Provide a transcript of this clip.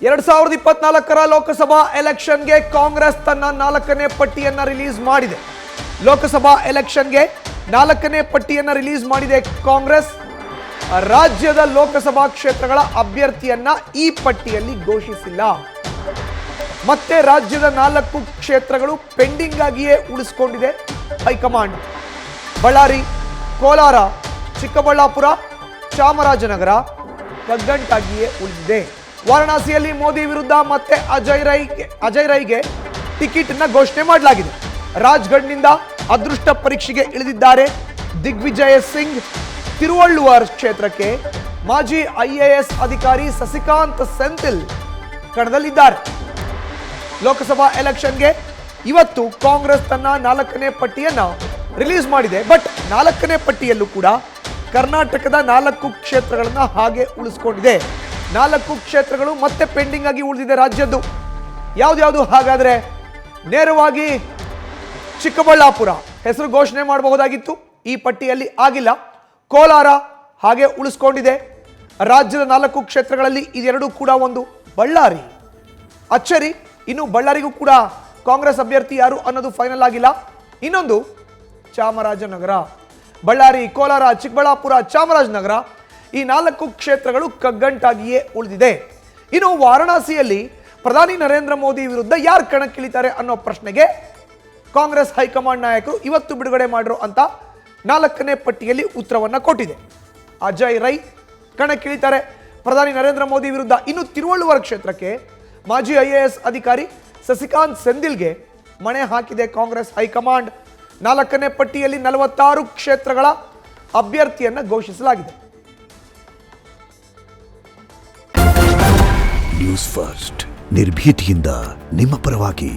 2024 ಲೋಕಸಭಾ ಎಲೆಕ್ಷನ್ಗೆ ಕಾಂಗ್ರೆಸ್ ತನ್ನ 4ನೇ ಪಟ್ಟಿಯನ್ನು ರಿಲೀಸ್ ಮಾಡಿದೆ. ಲೋಕಸಭಾ ಎಲೆಕ್ಷನ್ಗೆ 4ನೇ ಪಟ್ಟಿಯನ್ನು ರಿಲೀಸ್ ಮಾಡಿದೆ ಕಾಂಗ್ರೆಸ್. ರಾಜ್ಯದ ಲೋಕಸಭಾ ಕ್ಷೇತ್ರಗಳ ಅಭ್ಯರ್ಥಿಯನ್ನ ಈ ಪಟ್ಟಿಯಲ್ಲಿ ಘೋಷಿಸಿಲ್ಲ. ಮತ್ತೆ ರಾಜ್ಯದ 4 ಕ್ಷೇತ್ರಗಳು ಪೆಂಡಿಂಗ್ ಆಗಿಯೇ ಉಳಿಸಿಕೊಂಡಿದೆ ಹೈಕಮಾಂಡ್. ಬಳ್ಳಾರಿ, ಕೋಲಾರ, ಚಿಕ್ಕಬಳ್ಳಾಪುರ, ಚಾಮರಾಜನಗರ ಕಗ್ಗಂಟಾಗಿಯೇ ಉಳಿದಿದೆ. ವಾರಣಾಸಿಯಲ್ಲಿ ಮೋದಿ ವಿರುದ್ಧ ಮತ್ತೆ ಅಜಯ್ ರೈಗೆ ಟಿಕೆಟ್ ಅನ್ನ ಘೋಷಣೆ ಮಾಡಲಾಗಿದೆ. ರಾಜ್ಗಢ್ನಿಂದ ಅದೃಷ್ಟ ಪರೀಕ್ಷೆಗೆ ಇಳಿದಿದ್ದಾರೆ ದಿಗ್ವಿಜಯ್ ಸಿಂಗ್. ತಿರುವಳ್ಳುವರ್ ಕ್ಷೇತ್ರಕ್ಕೆ ಮಾಜಿ IAS ಅಧಿಕಾರಿ ಸಸಿಕಾಂತ್ ಸೆಂಥಿಲ್ ಕಣದಲ್ಲಿದ್ದಾರೆ. ಲೋಕಸಭಾ ಎಲೆಕ್ಷನ್ಗೆ ಇವತ್ತು ಕಾಂಗ್ರೆಸ್ ತನ್ನ 4ನೇ ಪಟ್ಟಿಯನ್ನ ರಿಲೀಸ್ ಮಾಡಿದೆ. ಬಟ್ 4ನೇ ಪಟ್ಟಿಯಲ್ಲೂ ಕೂಡ ಕರ್ನಾಟಕದ 4 ಕ್ಷೇತ್ರಗಳನ್ನ ಹಾಗೆ ಉಳಿಸ್ಕೊಂಡಿದೆ. 4 ಕ್ಷೇತ್ರಗಳು ಮತ್ತೆ ಪೆಂಡಿಂಗ್ ಆಗಿ ಉಳಿದಿದೆ ರಾಜ್ಯದ್ದು. ಯಾವ್ದು ಹಾಗಾದ್ರೆ ನೇರವಾಗಿ ಚಿಕ್ಕಬಳ್ಳಾಪುರ ಹೆಸರು ಘೋಷಣೆ ಮಾಡಬಹುದಾಗಿತ್ತು, ಈ ಪಟ್ಟಿಯಲ್ಲಿ ಆಗಿಲ್ಲ. ಕೋಲಾರ ಹಾಗೆ ಉಳಿಸ್ಕೊಂಡಿದೆ. ರಾಜ್ಯದ 4 ಕ್ಷೇತ್ರಗಳಲ್ಲಿ ಇದೆರಡೂ ಕೂಡ ಒಂದು. ಬಳ್ಳಾರಿ ಅಚ್ಚರಿ, ಇನ್ನು ಬಳ್ಳಾರಿಗೂ ಕೂಡ ಕಾಂಗ್ರೆಸ್ ಅಭ್ಯರ್ಥಿ ಯಾರು ಅನ್ನೋದು ಫೈನಲ್ ಆಗಿಲ್ಲ. ಇನ್ನೊಂದು ಚಾಮರಾಜನಗರ. ಬಳ್ಳಾರಿ, ಕೋಲಾರ, ಚಿಕ್ಕಬಳ್ಳಾಪುರ, ಚಾಮರಾಜನಗರ ಈ 4 ಕ್ಷೇತ್ರಗಳು ಕಗ್ಗಂಟಾಗಿಯೇ ಉಳಿದಿದೆ. ಇನ್ನು ವಾರಣಾಸಿಯಲ್ಲಿ ಪ್ರಧಾನಿ ನರೇಂದ್ರ ಮೋದಿ ವಿರುದ್ಧ ಯಾರು ಕಣಕ್ಕಿಳಿತಾರೆ ಅನ್ನೋ ಪ್ರಶ್ನೆಗೆ ಕಾಂಗ್ರೆಸ್ ಹೈಕಮಾಂಡ್ ನಾಯಕರು ಇವತ್ತು ಬಿಡುಗಡೆ ಮಾಡಿರೋ ಅಂತ 4ನೇ ಪಟ್ಟಿಯಲ್ಲಿ ಉತ್ತರವನ್ನ ಕೊಟ್ಟಿದೆ. ಅಜಯ್ ರೈ ಕಣಕ್ಕಿಳಿತಾರೆ ಪ್ರಧಾನಿ ನರೇಂದ್ರ ಮೋದಿ ವಿರುದ್ಧ. ಇನ್ನು ತಿರುವಳ್ಳುವರ್ ಕ್ಷೇತ್ರಕ್ಕೆ ಮಾಜಿ IAS ಅಧಿಕಾರಿ ಸಸಿಕಾಂತ್ ಸೆಂಥಿಲ್ಗೆ ಮಣೆ ಹಾಕಿದೆ ಕಾಂಗ್ರೆಸ್ ಹೈಕಮಾಂಡ್. 4ನೇ ಪಟ್ಟಿಯಲ್ಲಿ 46 ಕ್ಷೇತ್ರಗಳ ಅಭ್ಯರ್ಥಿಯನ್ನ ಘೋಷಿಸಲಾಗಿದೆ. ನ್ಯೂಸ್ ಫಸ್ಟ್ ನಿರ್ಭೀತಿಯಿಂದ ನಿಮ್ಮ ಪರವಾಗಿ.